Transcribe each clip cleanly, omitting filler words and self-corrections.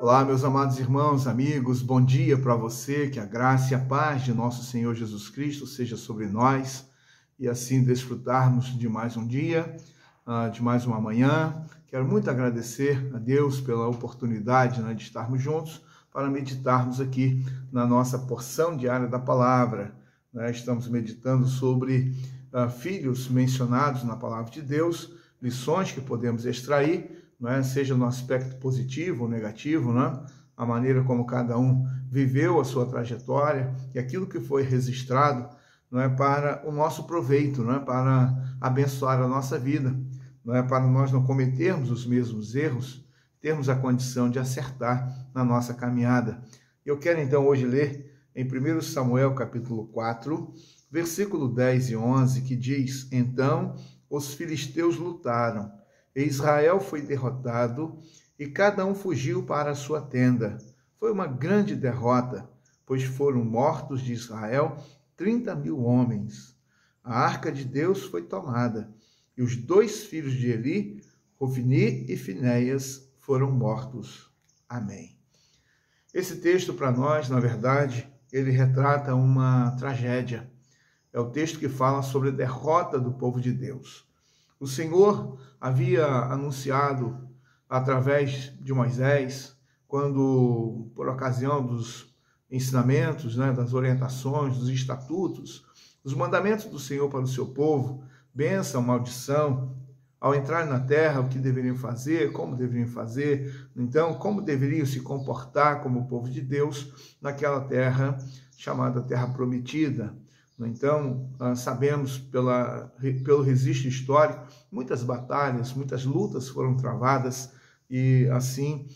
Olá, meus amados irmãos, amigos, bom dia para você, que a graça e a paz de nosso Senhor Jesus Cristo seja sobre nós e assim desfrutarmos de mais um dia, de mais uma manhã. Quero muito agradecer a Deus pela oportunidade de estarmos juntos para meditarmos aqui na nossa porção diária da palavra. Estamos meditando sobre filhos mencionados na palavra de Deus, lições que podemos extrair, seja no aspecto positivo ou negativo, a maneira como cada um viveu a sua trajetória e aquilo que foi registrado para o nosso proveito, para abençoar a nossa vida, para nós não cometermos os mesmos erros, termos a condição de acertar na nossa caminhada. Eu quero então hoje ler em 1 Samuel capítulo 4, versículo 10 e 11, que diz: Então os filisteus lutaram, e Israel foi derrotado, e cada um fugiu para a sua tenda. Foi uma grande derrota, pois foram mortos de Israel 30.000 homens. A arca de Deus foi tomada, e os 2 filhos de Eli, Hofni e Finéias, foram mortos. Amém. Esse texto para nós, na verdade, ele retrata uma tragédia. É o texto que fala sobre a derrota do povo de Deus. O Senhor havia anunciado através de Moisés, quando, por ocasião dos ensinamentos, das orientações, dos estatutos, os mandamentos do Senhor para o seu povo, bênção, maldição, ao entrar na terra, o que deveriam fazer, como deveriam fazer, então, como deveriam se comportar como povo de Deus naquela terra chamada Terra Prometida. Então, sabemos pelo registro histórico, muitas batalhas, muitas lutas foram travadas e assim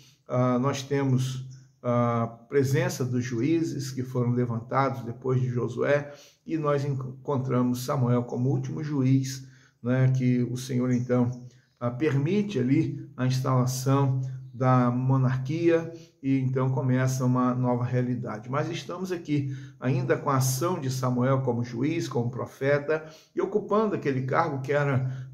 nós temos a presença dos juízes que foram levantados depois de Josué e nós encontramos Samuel como último juiz, que o Senhor então permite ali a instalação da monarquia e então começa uma nova realidade. Mas estamos aqui ainda com a ação de Samuel como juiz, como profeta e ocupando aquele cargo que era,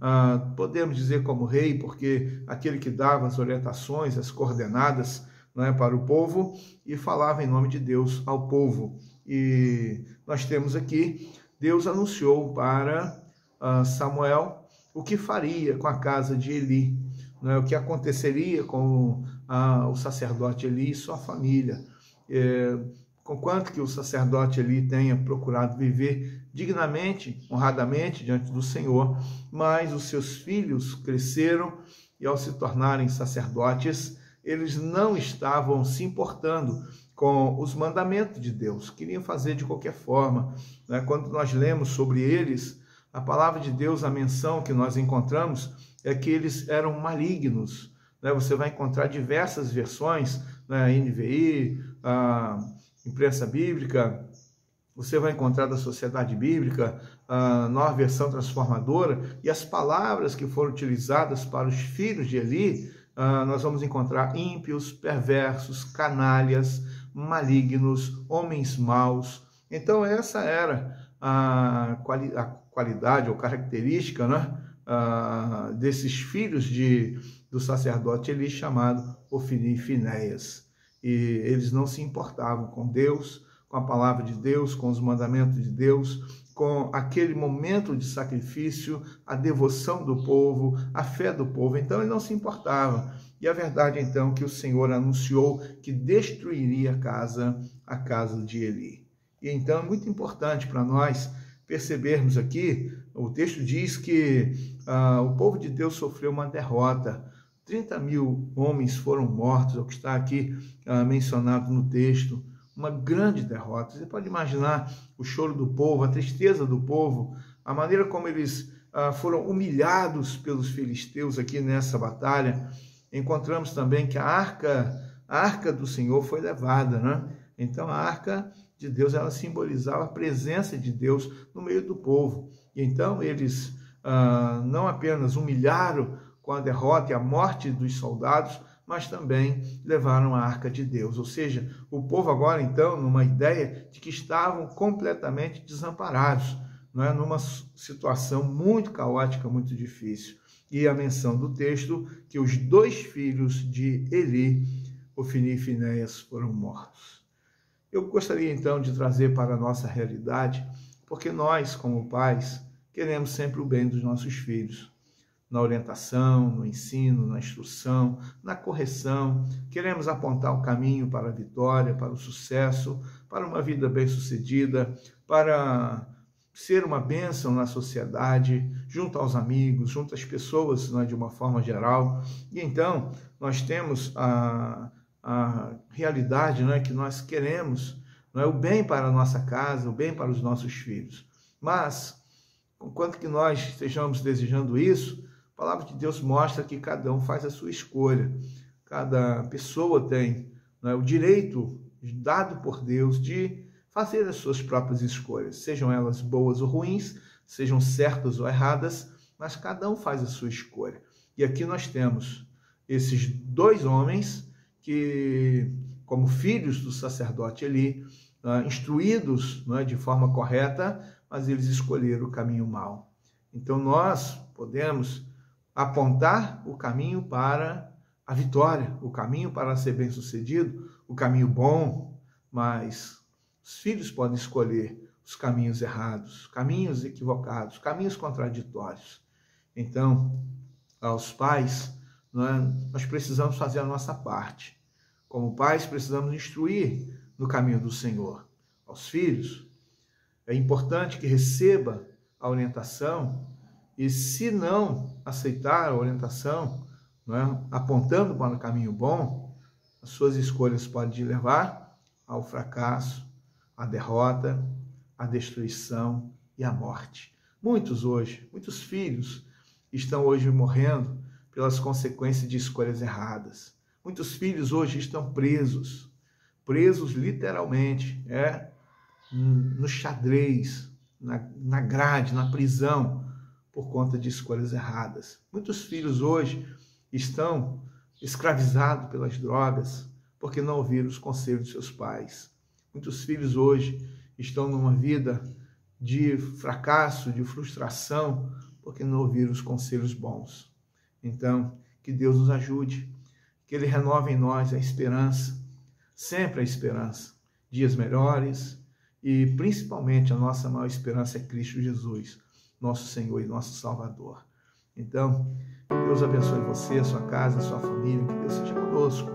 podemos dizer, como rei, porque aquele que dava as orientações, as coordenadas para o povo e falava em nome de Deus ao povo. E nós temos aqui, Deus anunciou para Samuel o que faria com a casa de Eli, o que aconteceria com o sacerdote Eli e sua família, conquanto que o sacerdote Eli tenha procurado viver dignamente, honradamente diante do Senhor, mas os seus filhos cresceram e ao se tornarem sacerdotes, eles não estavam se importando com os mandamentos de Deus, queriam fazer de qualquer forma. Quando nós lemos sobre eles, a palavra de Deus, a menção que nós encontramos é que eles eram malignos. Você vai encontrar diversas versões, NVI, a imprensa bíblica, você vai encontrar da Sociedade Bíblica, a Nova Versão Transformadora, e as palavras que foram utilizadas para os filhos de Eli, nós vamos encontrar ímpios, perversos, canalhas, malignos, homens maus. Então essa era a qualidade ou característica, desses filhos do sacerdote Eli, chamado Hofni e Finéias. E eles não se importavam com Deus, com a palavra de Deus, com os mandamentos de Deus, com aquele momento de sacrifício, a devoção do povo, a fé do povo. Então ele não se importava. E a verdade então que o Senhor anunciou que destruiria a casa de Eli. E então é muito importante para nós percebermos aqui, o texto diz que o povo de Deus sofreu uma derrota. 30.000 homens foram mortos, é o que está aqui mencionado no texto. Uma grande derrota. Você pode imaginar o choro do povo, a tristeza do povo, a maneira como eles foram humilhados pelos filisteus aqui nessa batalha. Encontramos também que a arca do Senhor foi levada, Então a arca de Deus, ela simbolizava a presença de Deus no meio do povo. E então eles não apenas humilharam com a derrota e a morte dos soldados, mas também levaram a arca de Deus. Ou seja, o povo agora então, numa ideia de que estavam completamente desamparados, numa situação muito caótica, muito difícil. E a menção do texto que os 2 filhos de Eli, Ofni e Finéias foram mortos. Eu gostaria então de trazer para a nossa realidade, porque nós, como pais, queremos sempre o bem dos nossos filhos. Na orientação, no ensino, na instrução, na correção, queremos apontar o caminho para a vitória, para o sucesso, para uma vida bem-sucedida, para ser uma bênção na sociedade, junto aos amigos, junto às pessoas, de uma forma geral. E então, nós temos a realidade, que nós queremos, o bem para a nossa casa, o bem para os nossos filhos. Mas, enquanto que nós estejamos desejando isso, a palavra de Deus mostra que cada um faz a sua escolha. Cada pessoa tem o direito dado por Deus de fazer as suas próprias escolhas, sejam elas boas ou ruins, sejam certas ou erradas, mas cada um faz a sua escolha. E aqui nós temos esses dois homens que, como filhos do sacerdote Eli, instruídos de forma correta, mas eles escolheram o caminho mau. Então nós podemos apontar o caminho para a vitória, o caminho para ser bem-sucedido, o caminho bom, mas os filhos podem escolher os caminhos errados, caminhos equivocados, caminhos contraditórios. Então, aos pais, nós precisamos fazer a nossa parte. Como pais, precisamos instruir no caminho do Senhor. Aos filhos, é importante que receba a orientação e, se não aceitar a orientação, apontando para o caminho bom, as suas escolhas podem levar ao fracasso, à derrota, à destruição e à morte. Muitos filhos estão hoje morrendo pelas consequências de escolhas erradas. Muitos filhos hoje estão presos literalmente, no xadrez, na grade, na prisão, por conta de escolhas erradas. Muitos filhos hoje estão escravizados pelas drogas, porque não ouviram os conselhos de seus pais. Muitos filhos hoje estão numa vida de fracasso, de frustração, porque não ouviram os conselhos bons. Então, que Deus nos ajude, que Ele renove em nós a esperança, sempre a esperança, dias melhores, e principalmente a nossa maior esperança é Cristo Jesus, nosso Senhor e nosso Salvador. Então, que Deus abençoe você, a sua casa, a sua família, que Deus seja conosco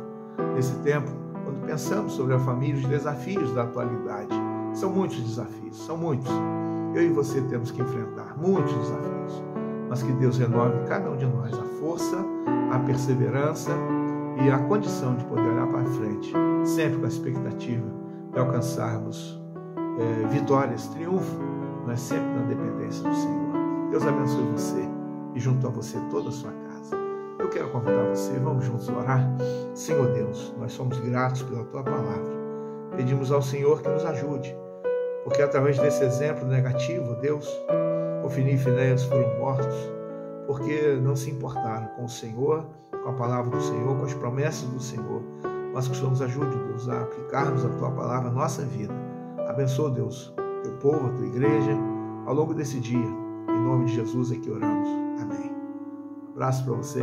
nesse tempo, quando pensamos sobre a família, os desafios da atualidade. São muitos desafios, são muitos. Eu e você temos que enfrentar muitos desafios, mas que Deus renove cada um de nós a força, a perseverança e a condição de poder olhar para frente, sempre com a expectativa de alcançarmos vitórias, triunfo, mas sempre na dependência do Senhor. Deus abençoe você e junto a você toda a sua casa. Eu quero convidar você, vamos juntos orar. Senhor Deus, nós somos gratos pela Tua palavra. Pedimos ao Senhor que nos ajude, porque através desse exemplo negativo, Deus, Ofni e Finéias foram mortos, porque não se importaram com o Senhor, com a palavra do Senhor, com as promessas do Senhor, mas que o Senhor nos ajude, Deus, a aplicarmos a Tua palavra na nossa vida. Abençoa, Deus, Teu povo, a Tua igreja, ao longo desse dia. Em nome de Jesus é que oramos. Amém. Um abraço para você.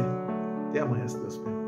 Até amanhã, se Deus permitir.